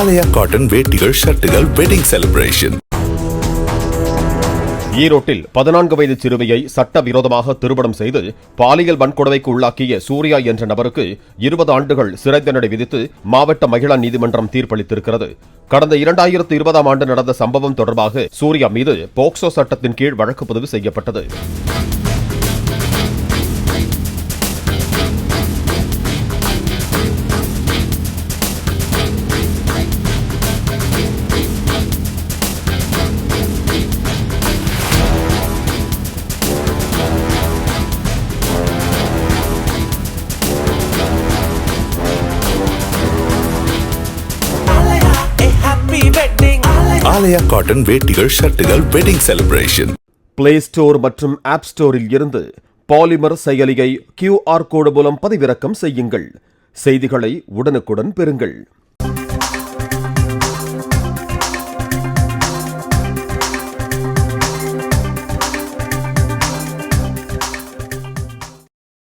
ஆலயா cotton வேட்டிகள் ஷர்ட்டுகள் wedding celebration. ஈரோட்டில் 14 வயது சிறுமியை சட்டவிரோதமாக திருமணம் செய்து பாலியல் வன்கொடுமைக்கு உள்ளாக்கிய சூர்யா என்ற நபருக்கு 20 ஆண்டுகள் சிறை தண்டனை விதித்து மாவட்ட மகிழா நீதிமன்றம் தீர்ப்பளித்திருக்கிறது. கடந்த 2020ஆம் ஆண்டு நடந்த சம்பவம் தொடர்பாக சூர்யா மீது போக்சோ சட்டத்தின் கீழ் வழக்கு பதிவு செய்யப்பட்டது. ஆலயா காட்டன் வேட்டிகள் ஷர்ட்டுகள் வெட்டிங் செலிப்ரேஷன். பிளே ஸ்டோர் மற்றும் ஆப் ஸ்டோரில் இருந்து பாலிமர் செயலியை QR கோடு மூலம் பதிவிறக்கம் செய்யுங்கள். செய்திகளை உடனுக்குடன் பெறுங்கள்.